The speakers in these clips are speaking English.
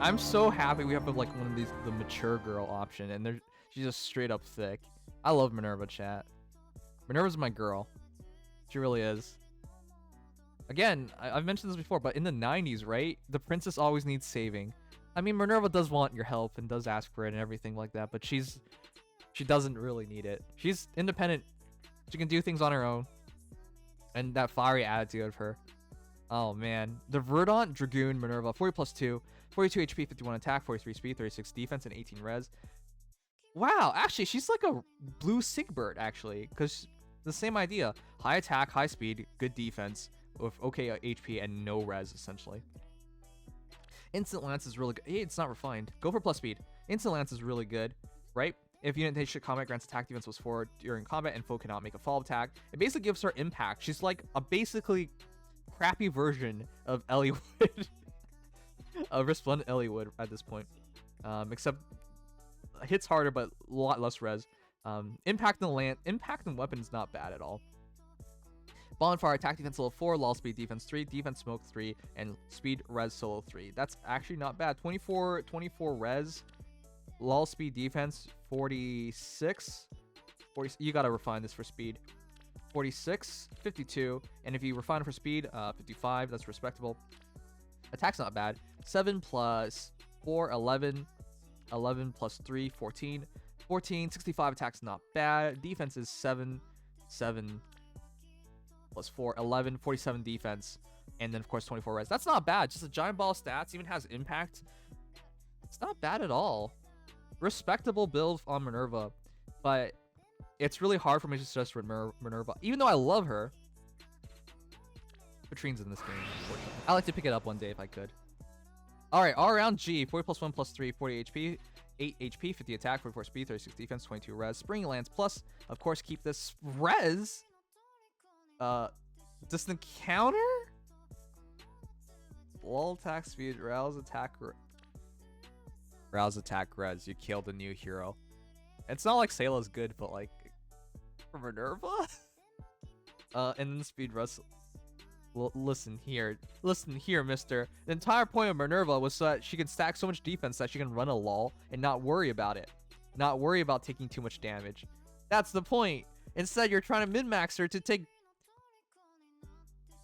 I'm so happy we have like one of these, the mature girl option, and she's just straight up thick. I love Minerva, chat. Minerva's my girl. She really is. Again, I've mentioned this before, but in the 90s, right? The princess always needs saving. I mean, Minerva does want your help and does ask for it and everything like that, but she doesn't really need it. She's independent. She can do things on her own. And that fiery attitude of her. Oh, man. The Verdant Dragoon Minerva, 40 plus 2, 42 HP, 51 attack, 43 speed, 36 defense, and 18 res. Wow, actually, she's like a blue Sigbert, actually, because the same idea. High attack, high speed, good defense, with okay HP and no res, essentially. Instant Lance is really good. Hey, it's not refined. Go for plus speed. Instant Lance is really good, right? If unit takes shit combat, grants attack defense +4 during combat, and foe cannot make a fall attack. It basically gives her impact. She's like a basically crappy version of Eliwood. A Resplendent Eliwood at this point. Except hits harder, but a lot less res. Impact and weapon is not bad at all. Bonfire attack defense level 4, law speed defense 3, defense smoke 3, and speed res solo 3. That's actually not bad. 24 res, law speed defense 46. 40, you gotta refine this for speed. 46, 52, and if you refine it for speed, 55. That's respectable. Attack's not bad. 7 plus 4, 11. 11 plus 3, 14. 14, 65 attack's not bad. Defense is 7. 7 plus 4, 11, 47 defense, and then of course 24 res. That's not bad. Just a giant ball stats, even has impact. It's not bad at all. Respectable build on Minerva, but it's really hard for me to suggest Minerva, even though I love her. Katrine's in this game, unfortunately. I'd like to pick it up one day if I could. Alright, all around G, 40 plus 1 plus 3, 40 HP, 8 HP, 50 attack, 44 speed, 36 defense, 22 res. Spring Lance plus, of course, keep this res. Distant counter? Wall attack speed, rouse attack res. You killed a new hero. It's not like Sayla's good, but like for Minerva? And then speed res. Well, listen here, mister. The entire point of Minerva was so that she can stack so much defense that she can run a lull and not worry about it. Not worry about taking too much damage. That's the point. Instead, you're trying to min-max her to take...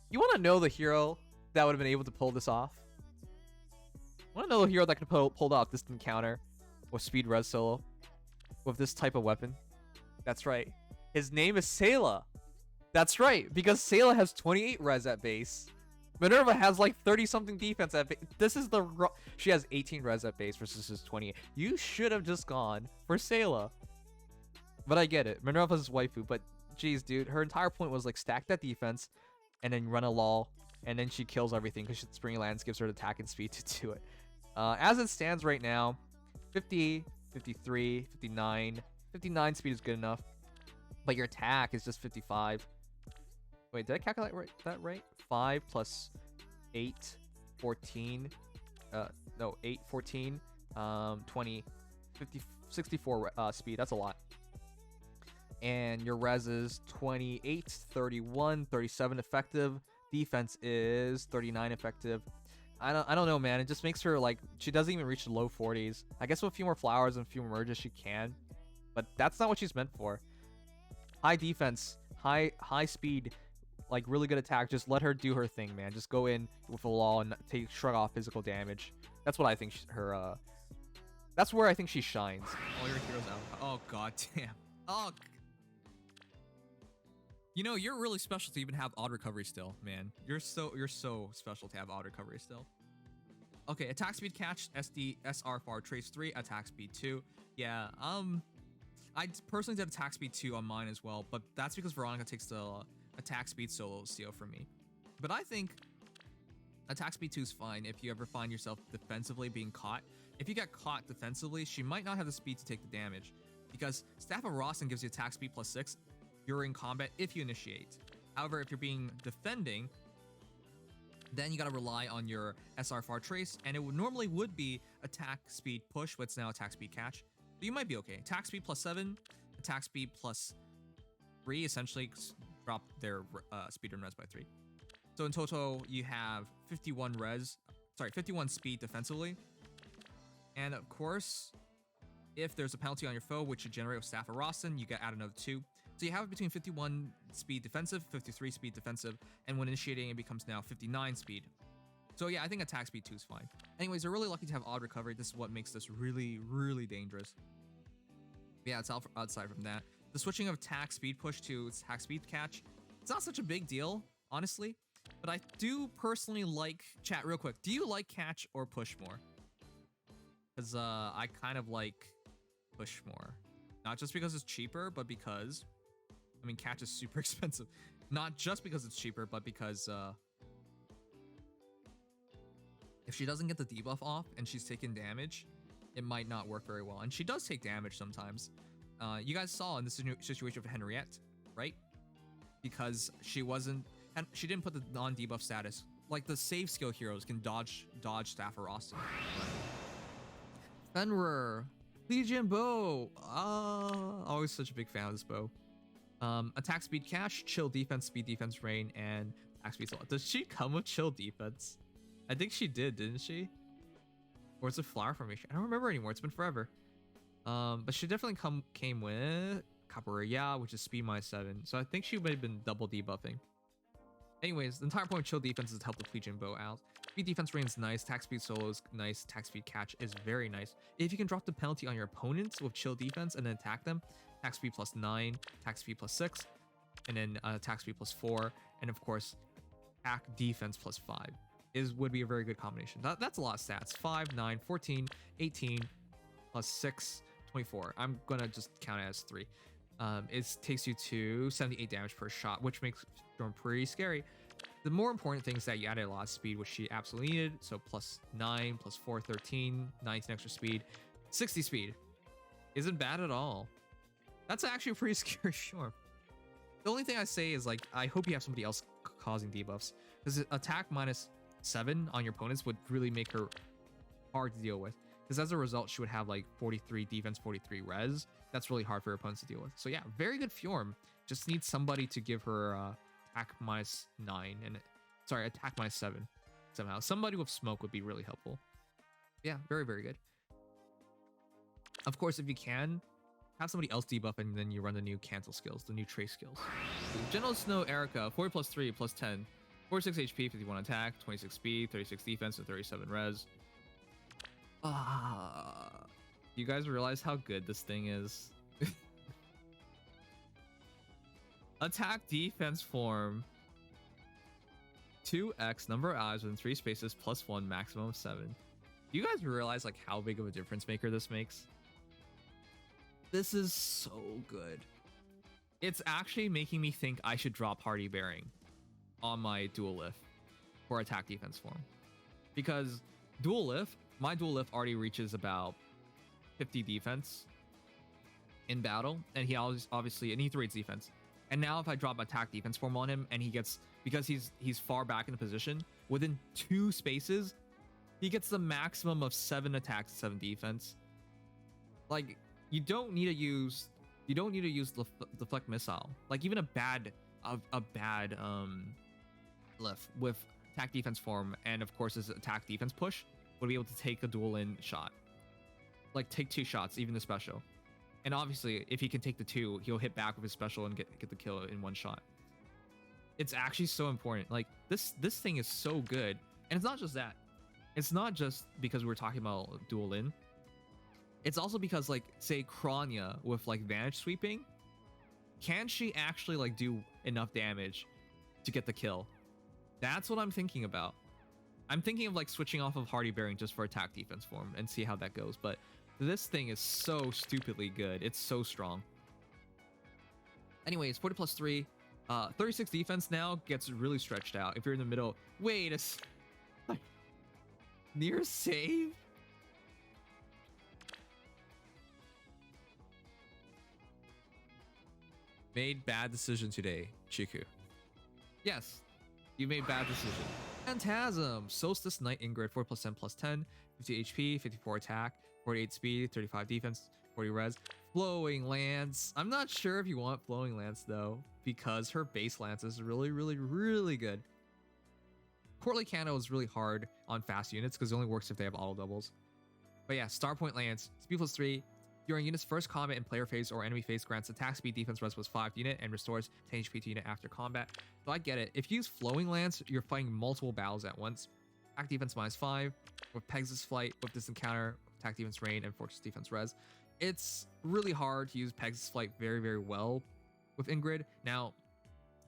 You want to know the hero that would have been able to pull this off? Want to know the hero that could have pulled off this encounter with speed res solo with this type of weapon? That's right. His name is Sayla. That's right, because Sayla has 28 res at base. Minerva has like 30-something defense at base. This is the... She has 18 res at base versus his 28. You should have just gone for Sayla. But I get it. Minerva's waifu, but geez, dude. Her entire point was like stack that defense and then run a lull, and then she kills everything because Spring Lance gives her attack and speed to do it. As it stands right now, 50, 53, 59. 59 speed is good enough, but your attack is just 55. Wait, did I calculate that right? 5 plus 8, 14. No, 8, 14, 20, 50, 64 speed. That's a lot. And your res is 28, 31, 37 effective. Defense is 39 effective. I don't know, man. It just makes her like, she doesn't even reach the low 40s. I guess with a few more flowers and a few more merges she can, but that's not what she's meant for. High defense, high speed, like really good attack. Just let her do her thing, man. Just go in with a lull and shrug off physical damage. That's what I think that's where I think she shines. All your heroes out. Oh god damn. Oh. You know, you're really special to even have odd recovery still, man. You're so special to have odd recovery still. Okay, attack speed catch, SR far trace 3, attack speed 2. Yeah, I personally did attack speed 2 on mine as well, but that's because Veronica takes the attack speed solo CO from me. But I think attack speed 2 is fine if you ever find yourself defensively being caught. If you get caught defensively, she might not have the speed to take the damage, because Staff of Rawson gives you attack speed +6 during combat if you initiate. However, if you're being defending, then you gotta rely on your SR far trace, and it normally would be attack speed push, but it's now attack speed catch. So you might be okay. Attack speed +7, attack speed +3, essentially drop their speed and res by 3. So in total, you have 51 speed defensively, And of course, if there's a penalty on your foe, which you generate with Staff of Rossin, you get add another 2. So you have it between 51 speed defensive, 53 speed defensive, and when initiating, it becomes now 59 speed. So yeah, I think attack speed 2 is fine. Anyways, they're really lucky to have odd recovery. This is what makes this really, really dangerous. Yeah, it's outside from that. The switching of attack speed push to attack speed catch, it's not such a big deal, honestly. But I do personally like, chat real quick, do you like catch or push more? Because I kind of like push more. Not just because it's cheaper, but because, I mean, catch is super expensive. Not just because it's cheaper, but because if she doesn't get the debuff off and she's taking damage, it might not work very well. And she does take damage sometimes. You guys saw in this situation with Henriette, right? Because she didn't put the non-debuff status. Like the save skill heroes can dodge Staff or Austin. Fenrir, Legion bow. Always such a big fan of this bow. Attack speed cash, chill defense, speed defense rain, and attack speed slow. Does she come with chill defense? I think she didn't she? Or is it flower formation? I don't remember anymore. It's been forever. But she definitely came with Capoeira, which is speed -7. So I think she might have been double debuffing. Anyways, the entire point of chill defense is to help the Legion bow out. Speed defense rain is nice. Attack speed solo is nice. Attack speed catch is very nice. If you can drop the penalty on your opponents with chill defense and then attack them, attack speed +9, attack speed +6, and then attack speed +4, and of course, attack defense +5 would be a very good combination. That's a lot of stats. 5, 9, 14, 18, +6, 24. I'm gonna just count it as 3. It takes you to 78 damage per shot, which makes Fjorm pretty scary. The more important thing is that you added a lot of speed, which she absolutely needed. So +9, +4, 13, 19 extra speed, 60 speed. Isn't bad at all. That's actually a pretty scary Fjorm. The only thing I say is, like, I hope you have somebody else causing debuffs, because attack -7 on your opponents would really make her hard to deal with. Because as a result, she would have like 43 defense, 43 res. That's really hard for her opponents to deal with. So yeah, very good Fjorm. Just needs somebody to give her attack -9 and attack -7 somehow. Somebody with smoke would be really helpful. Yeah, very, very good. Of course, if you can, have somebody else debuff and then you run the new cancel skills, the new trace skills. General Snow Eirika, 40 +3 +10, 46 HP, 51 attack, 26 speed, 36 defense, and 37 res. You guys realize how good this thing is? Attack defense form 2x number of eyes within 3 spaces +1 maximum of 7. You guys realize like how big of a difference maker this makes? This is so good. It's actually making me think I should drop Hardy Bearing on my dual lift for attack defense form, because dual lift, my dual lift already reaches about 50 defense in battle, and he obviously and he 3 defense. And now if I drop attack defense form on him and he gets, because he's far back in the position, within 2 spaces, he gets the maximum of 7 attacks, 7 defense. Like, you don't need to use deflect missile. Like, even a bad lift with attack defense form and of course his attack defense push would be able to take a duel in shot. Like, take 2 shots, even the special. And obviously, if he can take the 2, he'll hit back with his special and get the kill in 1 shot. It's actually so important. Like, this thing is so good. And it's not just that. It's not just because we're talking about duel in. It's also because, like, say Kranya with like Vanish Sweeping, can she actually like do enough damage to get the kill? That's what I'm thinking about. I'm thinking of like switching off of Hardy Bearing just for attack defense form and see how that goes. But this thing is so stupidly good. It's so strong. Anyways, 40 +3, 36 defense now gets really stretched out. If you're in the middle, wait a like, near save? Made bad decision today, Chiku. Yes, you made bad decision. Phantasm, Solstice Knight Ingrid, 4 +10 +10, 50 HP, 54 attack, 48 speed, 35 defense, 40 res. Flowing Lance. I'm not sure if you want Flowing Lance though, because her base lance is really, really, really good. Courtly Cano is really hard on fast units because it only works if they have auto doubles. But yeah, Star Point Lance, speed +3. During unit's first combat in player phase or enemy phase, grants attack speed, defense res +5 to unit, and restores 10 HP to unit after combat. So I get it. If you use Flowing Lance, you're fighting multiple battles at once. Attack defense -5 with Pegasus Flight, with this encounter, attack defense rain, and fortress defense res. It's really hard to use Pegasus Flight very, very well with Ingrid. Now,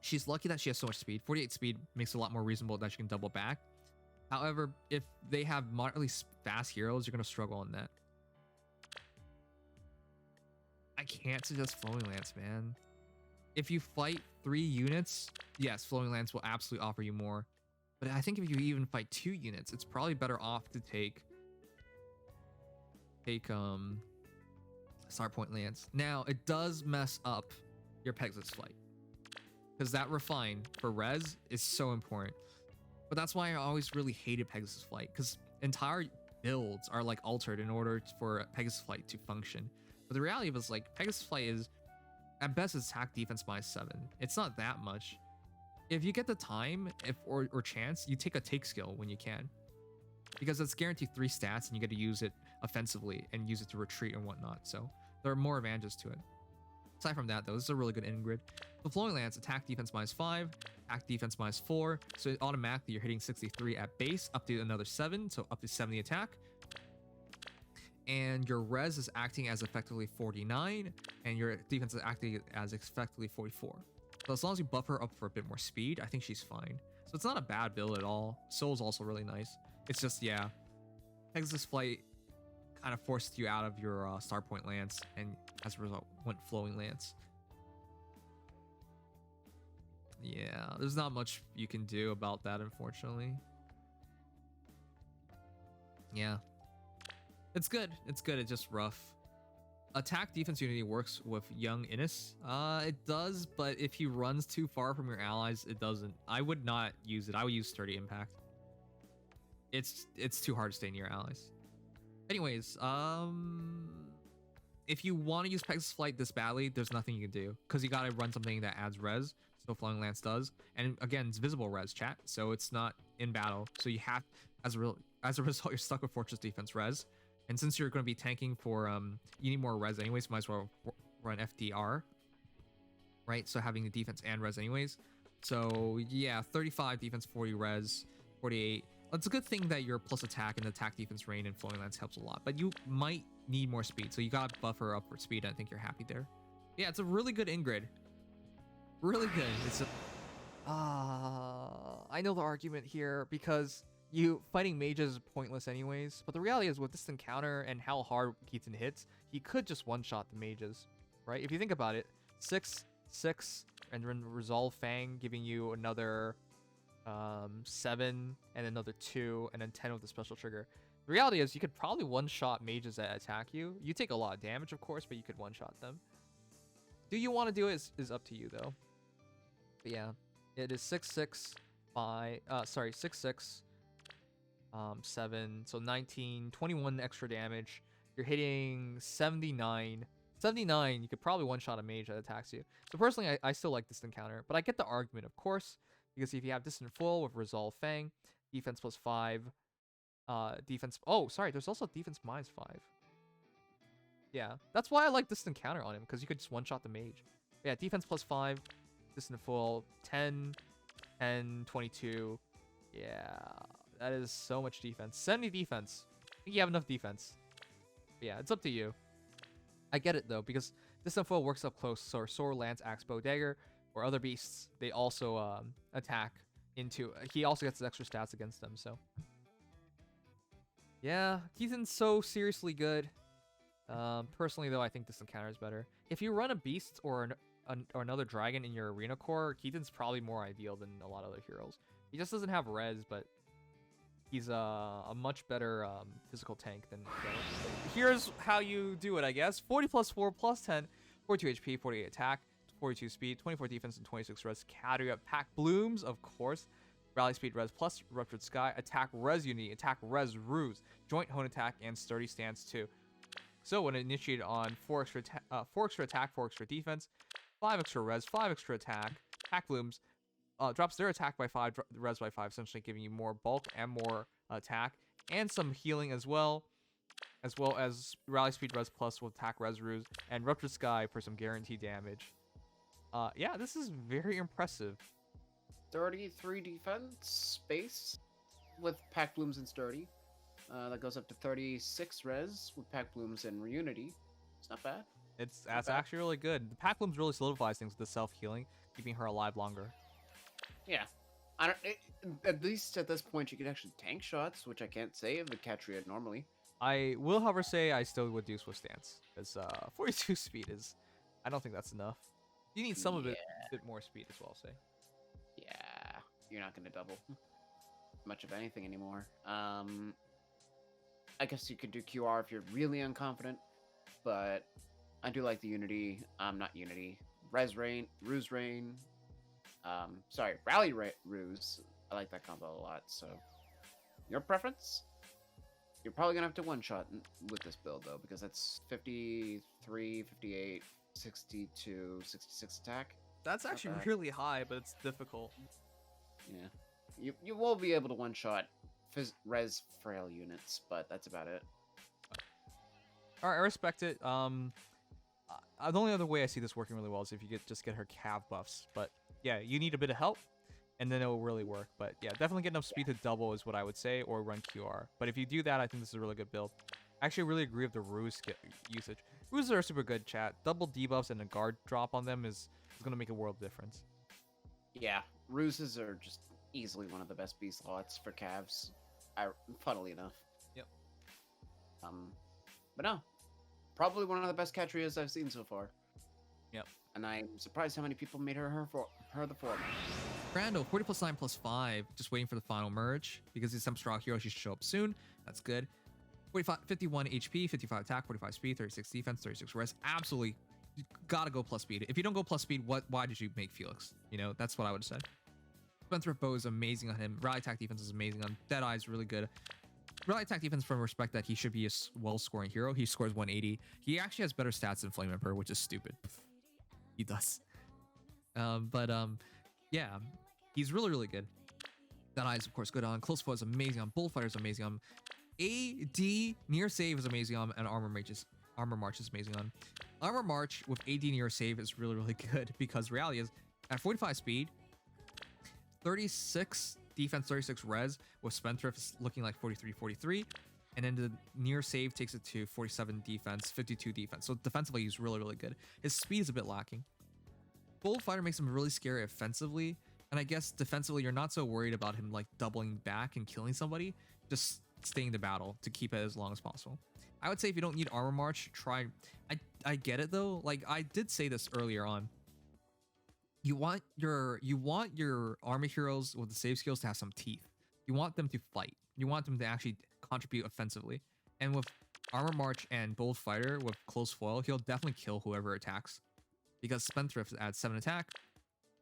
she's lucky that she has so much speed. 48 speed makes it a lot more reasonable that she can double back. However, if they have moderately fast heroes, you're going to struggle on that. I can't suggest Flowing Lance, man. If you fight 3 units, yes, Flowing Lance will absolutely offer you more. But I think if you even fight 2 units, it's probably better off to take Star Point Lance. Now, it does mess up your Pegasus Flight, because that refine for res is so important. But that's why I always really hated Pegasus Flight, because entire builds are like altered in order for Pegasus Flight to function. But the reality is, like, Pegasus Flight is at best it's attack defense -7. It's not that much. If you get the time or chance, you take a take skill when you can, because it's guaranteed 3 stats and you get to use it offensively and use it to retreat and whatnot. So there are more advantages to it. Aside from that, though, this is a really good Ingrid. The Flowing Lance, attack defense -5, attack defense -4. So automatically you're hitting 63 at base, up to another 7, so up to 70 attack. And your res is acting as effectively 49, and your defense is acting as effectively 44. So as long as you buff her up for a bit more speed, I think she's fine. So it's not a bad build at all. Soul's also really nice. It's just, yeah, Pegasus Flight kind of forced you out of your Star Point Lance, and as a result went Flowing Lance. Yeah, there's not much you can do about that, unfortunately. Yeah. It's good. It's good. It's just rough. Attack defense unity works with young Innis. It does, but if he runs too far from your allies, it doesn't. I would not use it. I would use Sturdy Impact. It's too hard to stay near allies. Anyways, if you want to use Pegasus Flight this badly, there's nothing you can do, because you gotta run something that adds res. So Flowing Lance does, and again, it's visible res, chat, so it's not in battle. So you have, as a result, you're stuck with fortress defense res. And since you're going to be tanking for, you need more res anyways, might as well run FDR, right? So having the defense and res anyways. So yeah, 35 defense, 40 res, 48. It's a good thing that your plus attack and attack defense rain and Flowing Lance helps a lot, but you might need more speed. So you got to buffer up for speed. I think you're happy there. Yeah, it's a really good Ingrid. Really good. It's a... I know the argument here, because you fighting mages is pointless anyways, but the reality is with this encounter and how hard Keaton hits, he could just one-shot the mages, right? If you think about it, 6, 6, and then Resolve Fang giving you another 7, and another 2, and then 10 with the special trigger. The reality is you could probably one-shot mages that attack you. You take a lot of damage, of course, but you could one-shot them. Do you want to do it is up to you, though. But yeah, it is 6, 6, 5, 6, 6, 7, so 19, 21 extra damage. You're hitting 79. 79, you could probably one-shot a mage that attacks you. So personally, I still like this encounter, but I get the argument, of course, because if you have Distant Full with Resolve Fang, defense +5, defense... Oh, sorry, there's also defense -5. Yeah, that's why I like this encounter on him, because you could just one-shot the mage. But yeah, defense +5, Distant Full, 10, 10, 22. Yeah, that is so much defense. 70 defense. I think you have enough defense. But yeah, it's up to you. I get it, though, because Distant Full works up close. So Sword, Lance, Axe, Bow, Dagger, or other beasts, they also attack into... He also gets extra stats against them, so... Yeah, Keaton's so seriously good. Personally, though, I think this encounter is better. If you run a beast or another dragon in your arena core, Keaton's probably more ideal than a lot of other heroes. He just doesn't have res, but he's a much better physical tank than... Here's how you do it, I guess. 40 + 4 + 10, 42 HP, 48 attack, 42 speed, 24 defense, and 26 res. Catria pack blooms, of course. Rally speed res plus Ruptured Sky, attack res unity, attack res ruse, joint hone attack, and sturdy stance too. So when initiated on 4 extra attack, 4 extra defense, 5 extra res, 5 extra attack, pack blooms, drops their attack by 5, res by 5, essentially giving you more bulk and more attack, and some healing as well. as well as Rally Speed Res Plus with attack Res Ruse, and Rupture Sky for some guaranteed damage. Yeah, this is very impressive. 33 defense base with Pack Blooms and Sturdy. That goes up to 36 res with Pack Blooms and Reunity. It's not bad. That's actually really good. The Pack Blooms really solidifies things with the self-healing, keeping her alive longer. Yeah. At least at this point, you can actually tank shots, which I can't say of the Catria normally. I will, however, say I still would do Swift Stance, because 42 speed is... I don't think that's enough. You need some of it, a bit more speed as well, say. Yeah, you're not going to double much of anything anymore. I guess you could do QR if you're really unconfident, but I do like the Unity, not Unity, Res Rain, Ruse Rain, Rally Ruse. I like that combo a lot, so your preference? You're probably going to have to one-shot with this build, though, because that's 53, 58, 62, 66 attack. That's actually really high, but it's difficult. Yeah. You will be able to one-shot res frail units, but that's about it. Alright, I respect it. The only other way I see this working really well is if you just get her cav buffs. But yeah, you need a bit of help, and then it will really work. But yeah, definitely get enough speed to double is what I would say, or run QR. But if you do that, I think this is a really good build. I actually really agree with the Ruse usage. Ruses are super good, chat. Double debuffs and a guard drop on them is going to make a world difference. Yeah, Ruses are just easily one of the best B slots for calves, funnily enough. Yep. But no, probably one of the best Catrias I've seen so far. Yep. And I'm surprised how many people made her the form. Brando, 40 plus 9 plus 5, just waiting for the final merge. Because he's some strong hero, she should show up soon. That's good. 51 HP, 55 attack, 45 speed, 36 defense, 36 res. Absolutely, you gotta go plus speed. If you don't go plus speed, why did you make Felix? You know, that's what I would have said. Spendthrift Bow is amazing on him. Rally attack defense is amazing on Deadeye is really good. Rally attack defense from respect that he should be a well-scoring hero. He scores 180. He actually has better stats than Flame Emperor, which is stupid. He does. Yeah, he's really, really good. Deadeye is, of course, good on. Close Foe is amazing on. Bullfighter is amazing on. AD near save is amazing on, and Armor March is amazing on. Armor March with AD near save is really, really good because reality is at 45 speed, 36 defense, 36 res with Spendthrift is looking like 43, 43, and then the near save takes it to 47 defense, 52 defense. So defensively, he's really, really good. His speed is a bit lacking. Bullfighter makes him really scary offensively, and I guess defensively, you're not so worried about him like doubling back and killing somebody. Just staying in the battle to keep it as long as possible. I would say if you don't need Armor March, try. I get it though. Like I did say this earlier on. You want your army heroes with the save skills to have some teeth. You want them to fight. You want them to actually contribute offensively. And with Armor March and Bold Fighter with Close Foil, he'll definitely kill whoever attacks. Because Spendthrift adds 7 attack.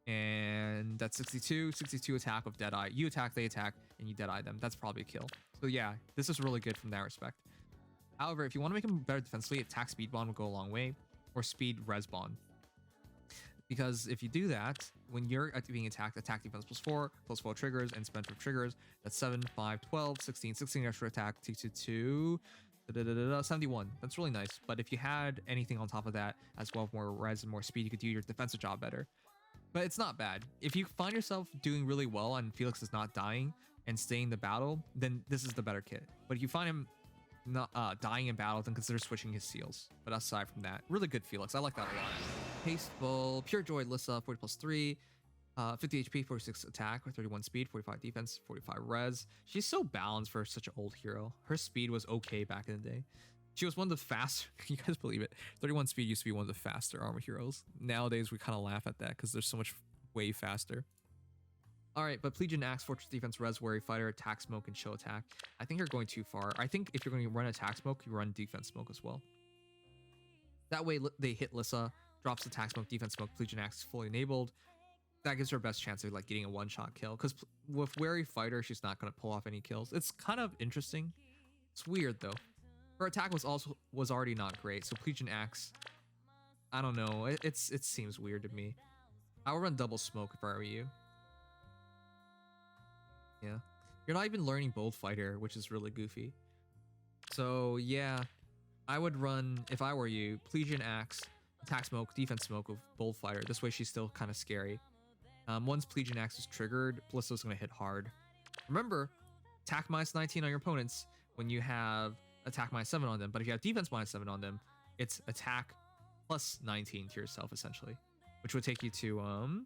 And that's 62 attack with Deadeye. You attack, they attack, and you Deadeye them. That's probably a kill. So yeah, this is really good from that respect. However, if you want to make him better defensively, attack speed bond will go a long way, or speed res bond. Because if you do that, when you're being attacked, attack defense plus 4, plus 4 triggers, and Spendthrift triggers, that's 7, 5, 12, 16 extra attack, takes you to 71. That's really nice. But if you had anything on top of that, as well as more res and more speed, you could do your defensive job better. But it's not bad. If you find yourself doing really well and Felix is not dying and staying in the battle, then this is the better kit. But if you find him not dying in battle, then consider switching his seals. But aside from that, really good Felix. I like that a lot. Hasteful, Pure Joy, Lissa, 40 plus 3, 50 HP, 46 attack, 31 speed, 45 defense, 45 res. She's so balanced for such an old hero. Her speed was okay back in the day. She was one of the faster, you guys believe it, 31 speed used to be one of the faster armor heroes. Nowadays, we kind of laugh at that because they're so much way faster. All right, but Plegian Axe, Fortress Defense, Res, Wary Fighter, Attack Smoke, and Show Attack. I think you're going too far. I think if you're going to run Attack Smoke, you run Defense Smoke as well. That way, they hit Lissa, drops Attack Smoke, Defense Smoke, Plegian Axe fully enabled. That gives her best chance of like getting a one-shot kill. Because with Wary Fighter, she's not going to pull off any kills. It's kind of interesting. It's weird, though. Her attack was already not great, so Plegian Axe, I don't know. It seems weird to me. I would run Double Smoke if I were you. Yeah. You're not even learning Bold Fighter, which is really goofy. So yeah, I would run, if I were you, Plegian Axe, attack smoke, defense smoke with Bold Fighter. This way she's still kind of scary. Once Plegian Axe is triggered, Ballista's going to hit hard. Remember, attack -19 on your opponents when you have attack -7 on them. But if you have defense -7 on them, it's attack +19 to yourself, essentially. Which would take you to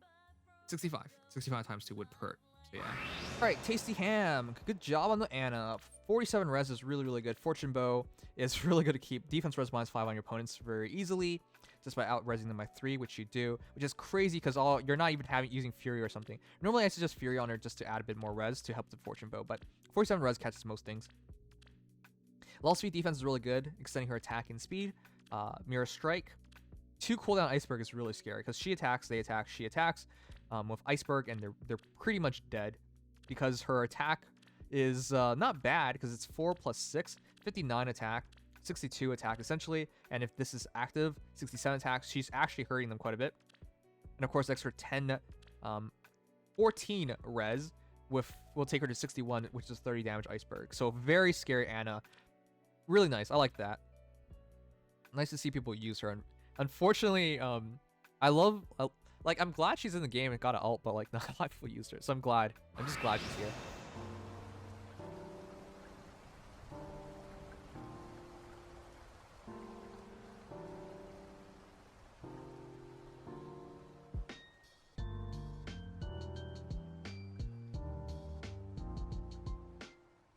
65. 65 times 2 would hurt. So yeah. Alright, Tasty Ham. Good job on the Anna. 47 res is really, really good. Fortune Bow is really good to keep defense res -5 on your opponents very easily, just by out-resing them by 3, which you do, which is crazy because you're not even using Fury or something. Normally I suggest Fury on her just to add a bit more res to help the Fortune Bow, but 47 res catches most things. Low speed defense is really good, extending her attacking speed. Mirror Strike. 2 cooldown Iceberg is really scary because she attacks, they attack, she attacks with Iceberg, and they're pretty much dead because her attack is not bad because it's 4 + 6, 59 attack, 62 attack essentially, and if this is active, 67 attacks. She's actually hurting them quite a bit. And of course, extra 14 res will take her to 61, which is 30 damage Iceberg. So very scary Anna. Really nice. I like that. Nice to see people use her. And unfortunately, I'm glad she's in the game and got an ult, but like not a lot of people used her. So I'm just glad she's here.